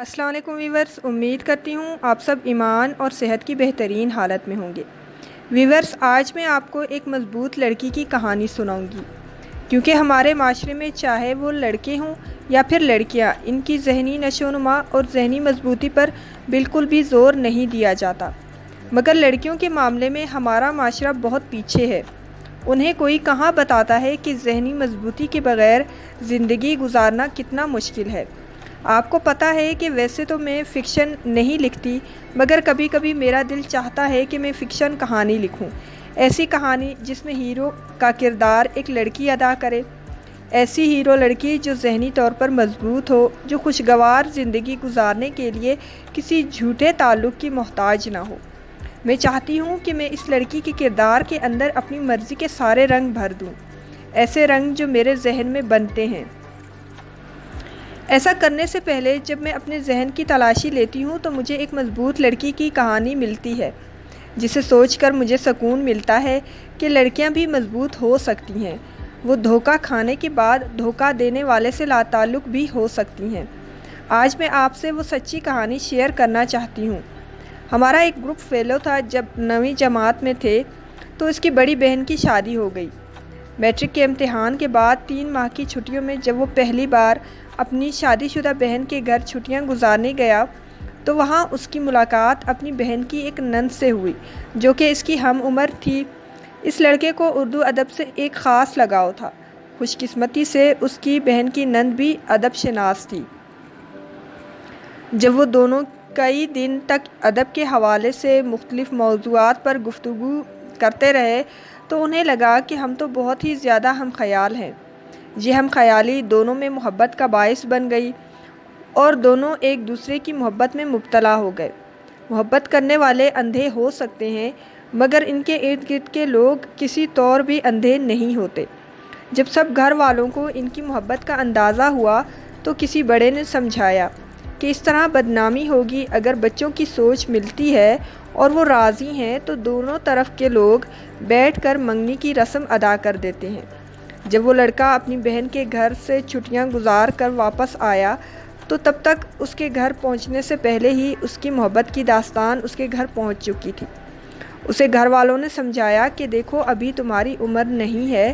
السلام علیکم ویورز، امید کرتی ہوں آپ سب ایمان اور صحت کی بہترین حالت میں ہوں گے۔ ویورز، آج میں آپ کو ایک مضبوط لڑکی کی کہانی سناؤں گی، کیونکہ ہمارے معاشرے میں چاہے وہ لڑکے ہوں یا پھر لڑکیاں، ان کی ذہنی نشوونما اور ذہنی مضبوطی پر بالکل بھی زور نہیں دیا جاتا، مگر لڑکیوں کے معاملے میں ہمارا معاشرہ بہت پیچھے ہے۔ انہیں کوئی کہاں بتاتا ہے کہ ذہنی مضبوطی کے بغیر زندگی گزارنا کتنا مشکل ہے۔ آپ کو پتہ ہے کہ ویسے تو میں فکشن نہیں لکھتی، مگر کبھی کبھی میرا دل چاہتا ہے کہ میں فکشن کہانی لکھوں، ایسی کہانی جس میں ہیرو کا کردار ایک لڑکی ادا کرے، ایسی ہیرو لڑکی جو ذہنی طور پر مضبوط ہو، جو خوشگوار زندگی گزارنے کے لیے کسی جھوٹے تعلق کی محتاج نہ ہو۔ میں چاہتی ہوں کہ میں اس لڑکی کے کردار کے اندر اپنی مرضی کے سارے رنگ بھر دوں، ایسے رنگ جو میرے ذہن میں بنتے ہیں۔ ایسا کرنے سے پہلے جب میں اپنے ذہن کی تلاشی لیتی ہوں تو مجھے ایک مضبوط لڑکی کی کہانی ملتی ہے، جسے سوچ کر مجھے سکون ملتا ہے کہ لڑکیاں بھی مضبوط ہو سکتی ہیں، وہ دھوکہ کھانے کے بعد دھوکہ دینے والے سے لاتعلق بھی ہو سکتی ہیں۔ آج میں آپ سے وہ سچی کہانی شیئر کرنا چاہتی ہوں۔ ہمارا ایک گروپ فیلو تھا، جب 9ویں جماعت میں تھے تو اس کی بڑی بہن کی شادی ہو گئی۔ میٹرک کے امتحان کے بعد 3 ماہ کی چھٹیوں میں جب وہ پہلی بار اپنی شادی شدہ بہن کے گھر چھٹیاں گزارنے گیا تو وہاں اس کی ملاقات اپنی بہن کی ایک نند سے ہوئی، جو کہ اس کی ہم عمر تھی۔ اس لڑکے کو اردو ادب سے ایک خاص لگاؤ تھا۔ خوش قسمتی سے اس کی بہن کی نند بھی ادب شناس تھی۔ جب وہ دونوں کئی دن تک ادب کے حوالے سے مختلف موضوعات پر گفتگو کرتے رہے تو انہیں لگا کہ ہم تو بہت ہی زیادہ ہم خیال ہیں۔ یہ ہم خیالی دونوں میں محبت کا باعث بن گئی اور دونوں ایک دوسرے کی محبت میں مبتلا ہو گئے۔ محبت کرنے والے اندھے ہو سکتے ہیں، مگر ان کے ارد گرد کے لوگ کسی طور بھی اندھے نہیں ہوتے۔ جب سب گھر والوں کو ان کی محبت کا اندازہ ہوا تو کسی بڑے نے سمجھایا کہ اس طرح بدنامی ہوگی۔ اگر بچوں کی سوچ ملتی ہے اور وہ راضی ہیں تو دونوں طرف کے لوگ بیٹھ کر منگنی کی رسم ادا کر دیتے ہیں۔ جب وہ لڑکا اپنی بہن کے گھر سے چھٹیاں گزار کر واپس آیا تو تب تک اس کے گھر پہنچنے سے پہلے ہی اس کی محبت کی داستان اس کے گھر پہنچ چکی تھی۔ اسے گھر والوں نے سمجھایا کہ دیکھو، ابھی تمہاری عمر نہیں ہے،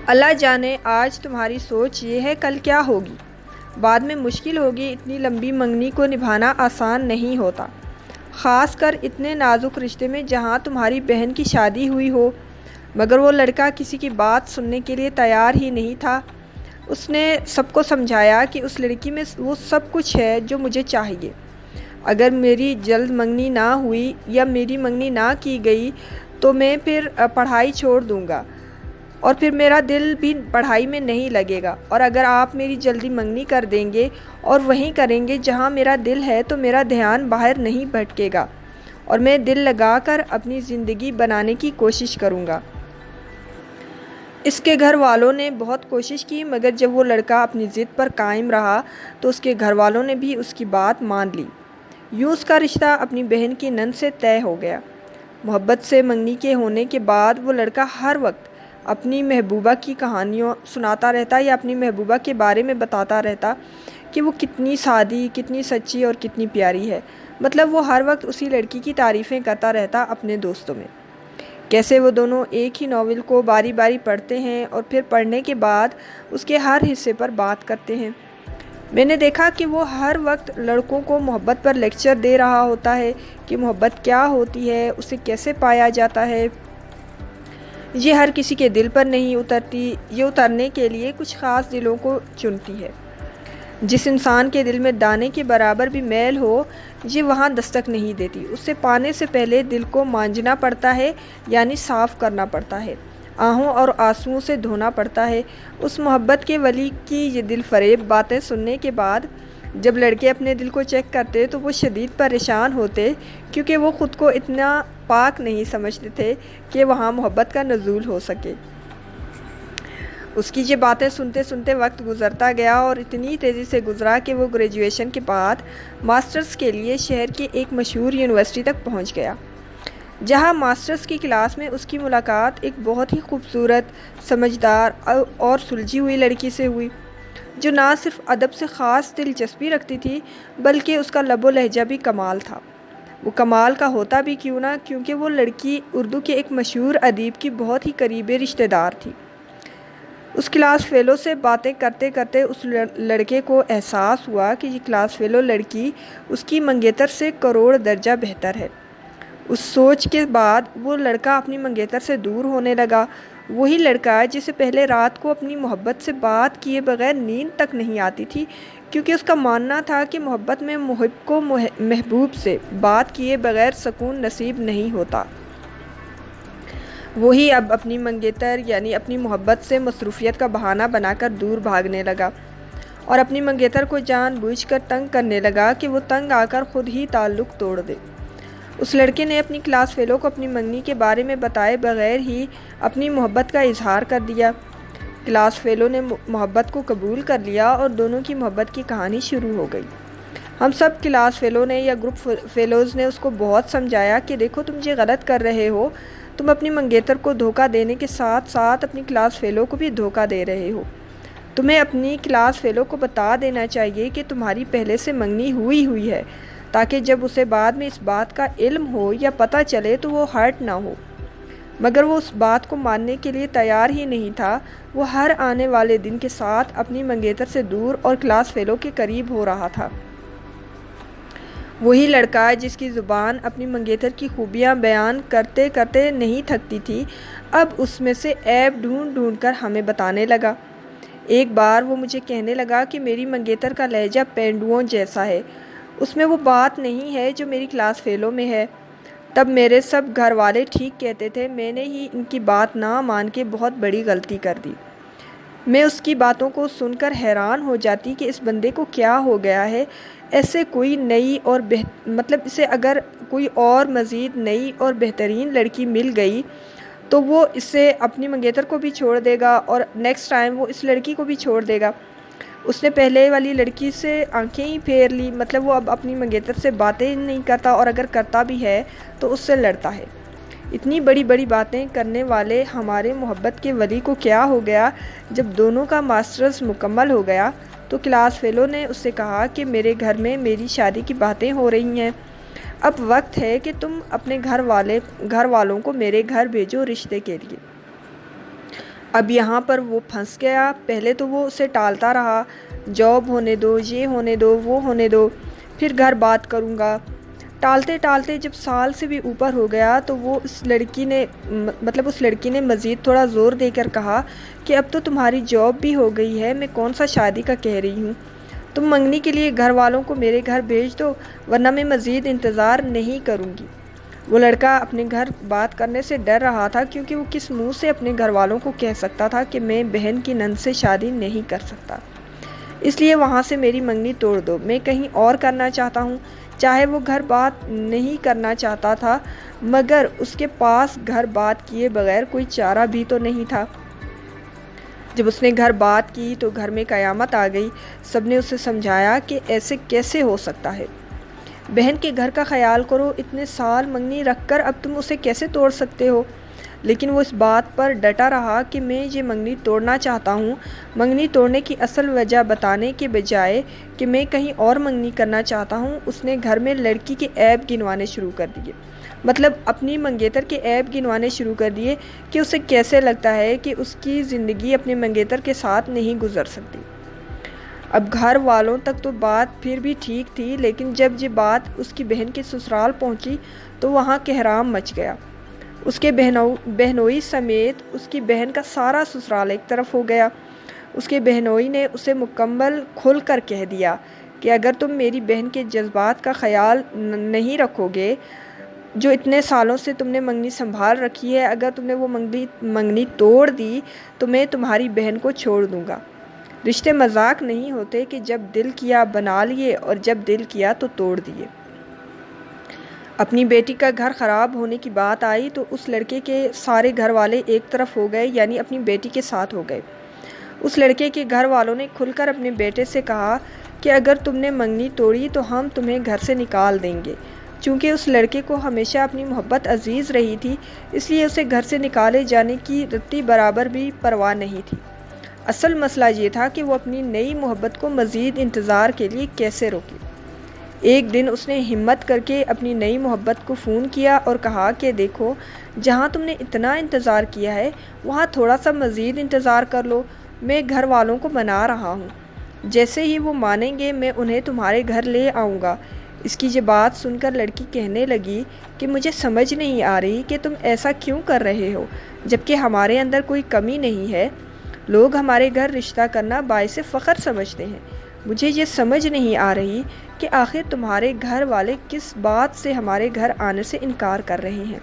اللہ جانے آج تمہاری سوچ یہ ہے، کل کیا ہوگی، بعد میں مشکل ہوگی۔ اتنی لمبی منگنی کو نبھانا آسان نہیں ہوتا، خاص کر اتنے نازک رشتے میں جہاں تمہاری بہن کی شادی ہوئی ہو۔ مگر وہ لڑکا کسی کی بات سننے کے لیے تیار ہی نہیں تھا۔ اس نے سب کو سمجھایا کہ اس لڑکی میں وہ سب کچھ ہے جو مجھے چاہیے۔ اگر میری جلد منگنی نہ ہوئی یا میری منگنی نہ کی گئی تو میں پھر پڑھائی چھوڑ دوں گا اور پھر میرا دل بھی پڑھائی میں نہیں لگے گا، اور اگر آپ میری جلدی منگنی کر دیں گے اور وہیں کریں گے جہاں میرا دل ہے تو میرا دھیان باہر نہیں بھٹکے گا اور میں دل لگا کر اپنی زندگی بنانے کی کوشش کروں گا۔ اس کے گھر والوں نے بہت کوشش کی، مگر جب وہ لڑکا اپنی ضد پر قائم رہا تو اس کے گھر والوں نے بھی اس کی بات مان لی۔ یوں اس کا رشتہ اپنی بہن کی نند سے طے ہو گیا۔ محبت سے منگنی کے ہونے کے بعد وہ لڑکا ہر وقت اپنی محبوبہ کی کہانیوں سناتا رہتا یا اپنی محبوبہ کے بارے میں بتاتا رہتا کہ وہ کتنی سادی، کتنی سچی اور کتنی پیاری ہے۔ مطلب وہ ہر وقت اسی لڑکی کی تعریفیں کرتا رہتا اپنے دوستوں میں۔ کیسے وہ دونوں ایک ہی ناول کو باری باری پڑھتے ہیں اور پھر پڑھنے کے بعد اس کے ہر حصے پر بات کرتے ہیں۔ میں نے دیکھا کہ وہ ہر وقت لڑکوں کو محبت پر لیکچر دے رہا ہوتا ہے کہ محبت کیا ہوتی ہے، اسے کیسے پایا جاتا ہے۔ یہ ہر کسی کے دل پر نہیں اترتی، یہ اترنے کے لیے کچھ خاص دلوں کو چنتی ہے۔ جس انسان کے دل میں دانے کے برابر بھی میل ہو، یہ وہاں دستک نہیں دیتی۔ اسے پانے سے پہلے دل کو مانجنا پڑتا ہے، یعنی صاف کرنا پڑتا ہے، آہوں اور آنسوؤں سے دھونا پڑتا ہے۔ اس محبت کے ولی کی یہ دل فریب باتیں سننے کے بعد جب لڑکے اپنے دل کو چیک کرتے تو وہ شدید پریشان ہوتے، کیونکہ وہ خود کو اتنا پاک نہیں سمجھتے تھے کہ وہاں محبت کا نزول ہو سکے۔ اس کی یہ باتیں سنتے سنتے وقت گزرتا گیا اور اتنی تیزی سے گزرا کہ وہ گریجویشن کے بعد ماسٹرز کے لیے شہر کی ایک مشہور یونیورسٹی تک پہنچ گیا، جہاں ماسٹرز کی کلاس میں اس کی ملاقات ایک بہت ہی خوبصورت، سمجھدار اور سلجھی ہوئی لڑکی سے ہوئی۔ جو نہ صرف ادب سے خاص دلچسپی رکھتی تھی بلکہ اس کا لب و لہجہ بھی کمال تھا۔ وہ کمال کا ہوتا بھی کیوں نہ، کیونکہ وہ لڑکی اردو کے ایک مشہور ادیب کی بہت ہی قریبی رشتہ دار تھی۔ اس کلاس فیلو سے باتیں کرتے کرتے اس لڑکے کو احساس ہوا کہ یہ کلاس فیلو لڑکی اس کی منگیتر سے کروڑ درجہ بہتر ہے۔ اس سوچ کے بعد وہ لڑکا اپنی منگیتر سے دور ہونے لگا، وہی لڑکا جسے پہلے رات کو اپنی محبت سے بات کیے بغیر نیند تک نہیں آتی تھی، کیونکہ اس کا ماننا تھا کہ محبت میں محب کو محبوب سے بات کیے بغیر سکون نصیب نہیں ہوتا۔ وہی اب اپنی منگیتر یعنی اپنی محبت سے مصروفیت کا بہانہ بنا کر دور بھاگنے لگا اور اپنی منگیتر کو جان بوجھ کر تنگ کرنے لگا کہ وہ تنگ آ کر خود ہی تعلق توڑ دے۔ اس لڑکے نے اپنی کلاس فیلو کو اپنی منگنی کے بارے میں بتائے بغیر ہی اپنی محبت کا اظہار کر دیا۔ کلاس فیلو نے محبت کو قبول کر لیا اور دونوں کی محبت کی کہانی شروع ہو گئی۔ ہم سب کلاس فیلو نے یا گروپ فیلوز نے اس کو بہت سمجھایا کہ دیکھو تم یہ غلط کر رہے ہو، تم اپنی منگیتر کو دھوکہ دینے کے ساتھ ساتھ اپنی کلاس فیلو کو بھی دھوکہ دے رہے ہو۔ تمہیں اپنی کلاس فیلو کو بتا دینا چاہیے کہ تمہاری پہلے سے منگنی ہوئی ہے، تاکہ جب اسے بعد میں اس بات کا علم ہو یا پتہ چلے تو وہ ہرٹ نہ ہو۔ مگر وہ اس بات کو ماننے کے لیے تیار ہی نہیں تھا۔ وہ ہر آنے والے دن کے ساتھ اپنی منگیتر سے دور اور کلاس فیلو کے قریب ہو رہا تھا۔ وہی لڑکا جس کی زبان اپنی منگیتر کی خوبیاں بیان کرتے کرتے نہیں تھکتی تھی، اب اس میں سے عیب ڈھونڈ ڈھونڈ کر ہمیں بتانے لگا۔ ایک بار وہ مجھے کہنے لگا کہ میری منگیتر کا لہجہ پینڈوؤں جیسا ہے، اس میں وہ بات نہیں ہے جو میری کلاس فیلو میں ہے۔ تب میرے سب گھر والے ٹھیک کہتے تھے، میں نے ہی ان کی بات نہ مان کے بہت بڑی غلطی کر دی۔ میں اس کی باتوں کو سن کر حیران ہو جاتی کہ اس بندے کو کیا ہو گیا ہے۔ ایسے کوئی نئی اور اسے اگر کوئی اور مزید نئی اور بہترین لڑکی مل گئی تو وہ اسے اپنی منگیتر کو بھی چھوڑ دے گا اور نیکسٹ ٹائم وہ اس لڑکی کو بھی چھوڑ دے گا۔ اس نے پہلے والی لڑکی سے آنکھیں ہی پھیر لی، مطلب وہ اب اپنی منگیتر سے باتیں نہیں کرتا اور اگر کرتا بھی ہے تو اس سے لڑتا ہے۔ اتنی بڑی بڑی باتیں کرنے والے ہمارے محبت کے ولی کو کیا ہو گیا؟ جب دونوں کا ماسٹرز مکمل ہو گیا تو کلاس فیلو نے اس سے کہا کہ میرے گھر میں میری شادی کی باتیں ہو رہی ہیں، اب وقت ہے کہ تم اپنے گھر والوں کو میرے گھر بھیجو رشتے کے لیے۔ اب یہاں پر وہ پھنس گیا۔ پہلے تو وہ اسے ٹالتا رہا، جاب ہونے دو، یہ ہونے دو، وہ ہونے دو، پھر گھر بات کروں گا۔ ٹالتے ٹالتے جب سال سے بھی اوپر ہو گیا تو وہ اس لڑکی نے مزید تھوڑا زور دے کر کہا کہ اب تو تمہاری جاب بھی ہو گئی ہے، میں کون سا شادی کا کہہ رہی ہوں، تم منگنی کے لیے گھر والوں کو میرے گھر بھیج دو ورنہ میں مزید انتظار نہیں کروں گی۔ وہ لڑکا اپنے گھر بات کرنے سے ڈر رہا تھا، کیونکہ وہ کس منہ سے اپنے گھر والوں کو کہہ سکتا تھا کہ میں بہن کی نند سے شادی نہیں کر سکتا، اس لیے وہاں سے میری منگنی توڑ دو، میں کہیں اور کرنا چاہتا ہوں۔ چاہے وہ گھر بات نہیں کرنا چاہتا تھا مگر اس کے پاس گھر بات کیے بغیر کوئی چارہ بھی تو نہیں تھا۔ جب اس نے گھر بات کی تو گھر میں قیامت آ گئی۔ سب نے اسے سمجھایا کہ ایسے کیسے ہو سکتا ہے، بہن کے گھر کا خیال کرو، اتنے سال منگنی رکھ کر اب تم اسے کیسے توڑ سکتے ہو؟ لیکن وہ اس بات پر ڈٹا رہا کہ میں یہ منگنی توڑنا چاہتا ہوں۔ منگنی توڑنے کی اصل وجہ بتانے کے بجائے کہ میں کہیں اور منگنی کرنا چاہتا ہوں، اس نے گھر میں لڑکی کے عیب گنوانے شروع کر دیے، مطلب اپنی منگیتر کے عیب گنوانے شروع کر دیے کہ اسے کیسے لگتا ہے کہ اس کی زندگی اپنے منگیتر کے ساتھ نہیں گزر سکتی۔ اب گھر والوں تک تو بات پھر بھی ٹھیک تھی، لیکن جب یہ بات اس کی بہن کے سسرال پہنچی تو وہاں کہرام مچ گیا۔ اس کے بہنوئی سمیت اس کی بہن کا سارا سسرال ایک طرف ہو گیا۔ اس کے بہنوئی نے اسے مکمل کھل کر کہہ دیا کہ اگر تم میری بہن کے جذبات کا خیال نہیں رکھو گے، جو اتنے سالوں سے تم نے منگنی سنبھال رکھی ہے، اگر تم نے وہ منگنی توڑ دی تو میں تمہاری بہن کو چھوڑ دوں گا۔ رشتے مذاق نہیں ہوتے کہ جب دل کیا بنا لیے اور جب دل کیا تو توڑ دیے۔ اپنی بیٹی کا گھر خراب ہونے کی بات آئی تو اس لڑکے کے سارے گھر والے ایک طرف ہو گئے، یعنی اپنی بیٹی کے ساتھ ہو گئے۔ اس لڑکے کے گھر والوں نے کھل کر اپنے بیٹے سے کہا کہ اگر تم نے منگنی توڑی تو ہم تمہیں گھر سے نکال دیں گے۔ چونکہ اس لڑکے کو ہمیشہ اپنی محبت عزیز رہی تھی، اس لیے اسے گھر سے نکالے جانے کی رتی برابر بھی پرواہ نہیں تھی۔ اصل مسئلہ یہ تھا کہ وہ اپنی نئی محبت کو مزید انتظار کے لیے کیسے روکے۔ ایک دن اس نے ہمت کر کے اپنی نئی محبت کو فون کیا اور کہا کہ دیکھو، جہاں تم نے اتنا انتظار کیا ہے وہاں تھوڑا سا مزید انتظار کر لو، میں گھر والوں کو منا رہا ہوں، جیسے ہی وہ مانیں گے میں انہیں تمہارے گھر لے آؤں گا۔ اس کی یہ بات سن کر لڑکی کہنے لگی کہ مجھے سمجھ نہیں آ رہی کہ تم ایسا کیوں کر رہے ہو، جبکہ ہمارے اندر کوئی کمی نہیں ہے۔ لوگ ہمارے گھر رشتہ کرنا باعث فخر سمجھتے ہیں۔ مجھے یہ سمجھ نہیں آ رہی کہ آخر تمہارے گھر والے کس بات سے ہمارے گھر آنے سے انکار کر رہے ہیں۔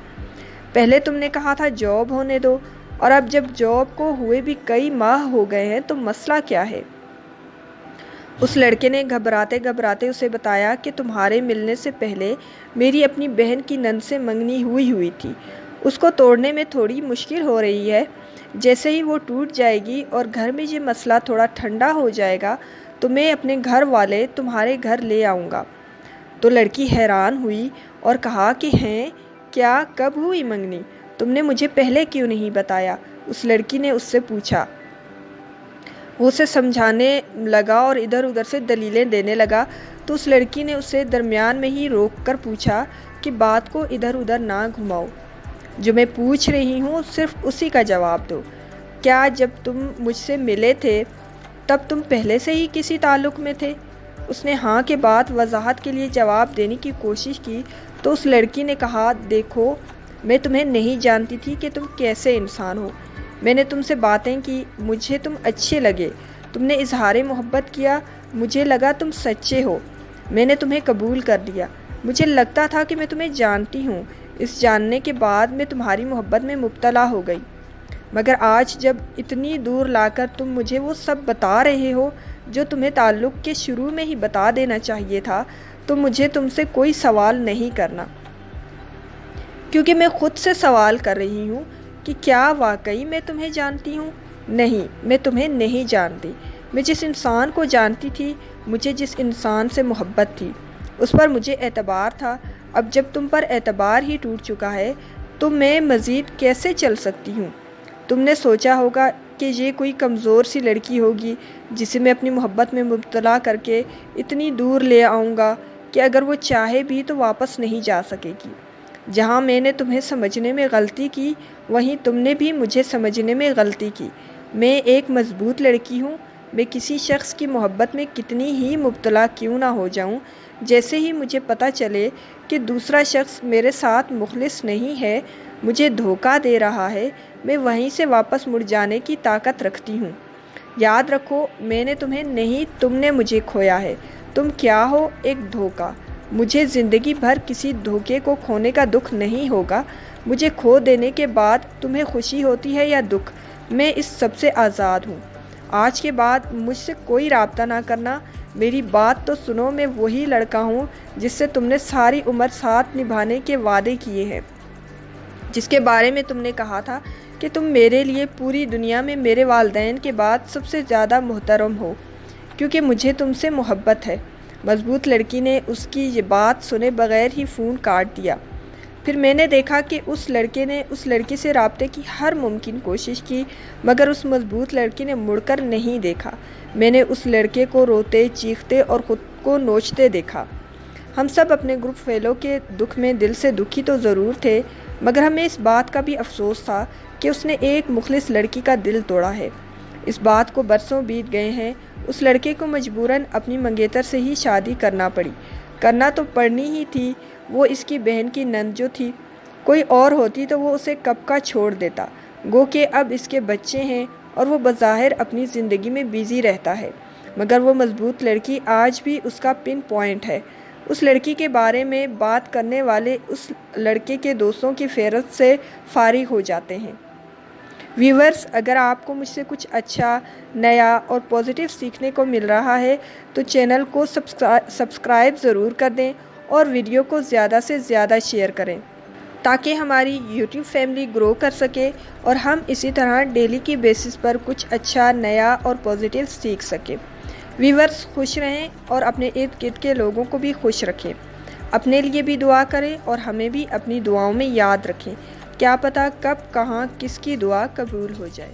پہلے تم نے کہا تھا جاب ہونے دو، اور اب جب جاب کو ہوئے بھی کئی ماہ ہو گئے ہیں تو مسئلہ کیا ہے؟ اس لڑکے نے گھبراتے گھبراتے اسے بتایا کہ تمہارے ملنے سے پہلے میری اپنی بہن کی نند سے منگنی ہوئی تھی، اس کو توڑنے میں تھوڑی مشکل ہو رہی ہے، جیسے ہی وہ ٹوٹ جائے گی اور گھر میں یہ مسئلہ تھوڑا ٹھنڈا ہو جائے گا تو میں اپنے گھر والے تمہارے گھر لے آؤں گا۔ تو لڑکی حیران ہوئی اور کہا کہ ہیں کیا، کب ہوئی منگنی؟ تم نے مجھے پہلے کیوں نہیں بتایا؟ اس لڑکی نے اس سے پوچھا۔ وہ اسے سمجھانے لگا اور ادھر ادھر سے دلیلیں دینے لگا تو اس لڑکی نے اسے درمیان میں ہی روک کر پوچھا کہ بات کو ادھر ادھر نہ گھماؤ، جو میں پوچھ رہی ہوں صرف اسی کا جواب دو۔ کیا جب تم مجھ سے ملے تھے تب تم پہلے سے ہی کسی تعلق میں تھے؟ اس نے ہاں کے بعد وضاحت کے لیے جواب دینے کی کوشش کی تو اس لڑکی نے کہا دیکھو، میں تمہیں نہیں جانتی تھی کہ تم کیسے انسان ہو۔ میں نے تم سے باتیں کی، مجھے تم اچھے لگے، تم نے اظہار محبت کیا، مجھے لگا تم سچے ہو، میں نے تمہیں قبول کر لیا۔ مجھے لگتا تھا کہ میں تمہیں جانتی ہوں، اس جاننے کے بعد میں تمہاری محبت میں مبتلا ہو گئی، مگر آج جب اتنی دور لا کر تم مجھے وہ سب بتا رہے ہو جو تمہیں تعلق کے شروع میں ہی بتا دینا چاہیے تھا، تو مجھے تم سے کوئی سوال نہیں کرنا، کیونکہ میں خود سے سوال کر رہی ہوں کہ کیا واقعی میں تمہیں جانتی ہوں؟ نہیں، میں تمہیں نہیں جانتی۔ میں جس انسان کو جانتی تھی، مجھے جس انسان سے محبت تھی، اس پر مجھے اعتبار تھا۔ اب جب تم پر اعتبار ہی ٹوٹ چکا ہے تو میں مزید کیسے چل سکتی ہوں؟ تم نے سوچا ہوگا کہ یہ کوئی کمزور سی لڑکی ہوگی جسے میں اپنی محبت میں مبتلا کر کے اتنی دور لے آؤں گا کہ اگر وہ چاہے بھی تو واپس نہیں جا سکے گی۔ جہاں میں نے تمہیں سمجھنے میں غلطی کی، وہیں تم نے بھی مجھے سمجھنے میں غلطی کی۔ میں ایک مضبوط لڑکی ہوں، میں کسی شخص کی محبت میں کتنی ہی مبتلا کیوں نہ ہو جاؤں، جیسے ہی مجھے پتہ چلے کہ دوسرا شخص میرے ساتھ مخلص نہیں ہے، مجھے دھوکہ دے رہا ہے، میں وہیں سے واپس مڑ جانے کی طاقت رکھتی ہوں۔ یاد رکھو، میں نے تمہیں نہیں، تم نے مجھے کھویا ہے۔ تم کیا ہو؟ ایک دھوکہ۔ مجھے زندگی بھر کسی دھوکے کو کھونے کا دکھ نہیں ہوگا۔ مجھے کھو دینے کے بعد تمہیں خوشی ہوتی ہے یا دکھ؟ میں اس سب سے آزاد ہوں۔ آج کے بعد مجھ سے کوئی رابطہ نہ کرنا۔ میری بات تو سنو، میں وہی لڑکا ہوں جس سے تم نے ساری عمر ساتھ نبھانے کے وعدے کیے ہیں، جس کے بارے میں تم نے کہا تھا کہ تم میرے لیے پوری دنیا میں میرے والدین کے بعد سب سے زیادہ محترم ہو، کیونکہ مجھے تم سے محبت ہے۔ مضبوط لڑکی نے اس کی یہ بات سنے بغیر ہی فون کاٹ دیا۔ پھر میں نے دیکھا کہ اس لڑکے نے اس لڑکی سے رابطے کی ہر ممکن کوشش کی، مگر اس مضبوط لڑکی نے مڑ کر نہیں دیکھا۔ میں نے اس لڑکے کو روتے، چیختے اور خود کو نوچتے دیکھا۔ ہم سب اپنے گروپ فیلو کے دکھ میں دل سے دکھی تو ضرور تھے، مگر ہمیں اس بات کا بھی افسوس تھا کہ اس نے ایک مخلص لڑکی کا دل توڑا ہے۔ اس بات کو برسوں بیت گئے ہیں، اس لڑکے کو مجبوراً اپنی منگیتر سے ہی شادی کرنا پڑی۔ کرنا تو پڑنی ہی تھی، وہ اس کی بہن کی نند جو تھی، کوئی اور ہوتی تو وہ اسے کب کا چھوڑ دیتا، گو کہ اب اس کے بچے ہیں اور وہ بظاہر اپنی زندگی میں بیزی رہتا ہے، مگر وہ مضبوط لڑکی آج بھی اس کا پن پوائنٹ ہے۔ اس لڑکی کے بارے میں بات کرنے والے اس لڑکے کے دوستوں کی فہرست سے فارغ ہو جاتے ہیں۔ ویورز، اگر آپ کو مجھ سے کچھ اچھا، نیا اور پازیٹیو سیکھنے کو مل رہا ہے تو چینل کو سبسکرائب ضرور کر دیں اور ویڈیو کو زیادہ سے زیادہ شیئر کریں تاکہ ہماری یوٹیوب فیملی گرو کر سکے اور ہم اسی طرح ڈیلی کی بیسس پر کچھ اچھا، نیا اور پازیٹیو سیکھ سکیں۔ ویورز، خوش رہیں اور اپنے ارد گرد کے لوگوں کو بھی خوش رکھیں۔ اپنے لیے بھی دعا کریں اور ہمیں بھی اپنی دعاؤں میں یاد رکھیں۔ کیا پتہ کب، کہاں، کس کی دعا قبول ہو جائے۔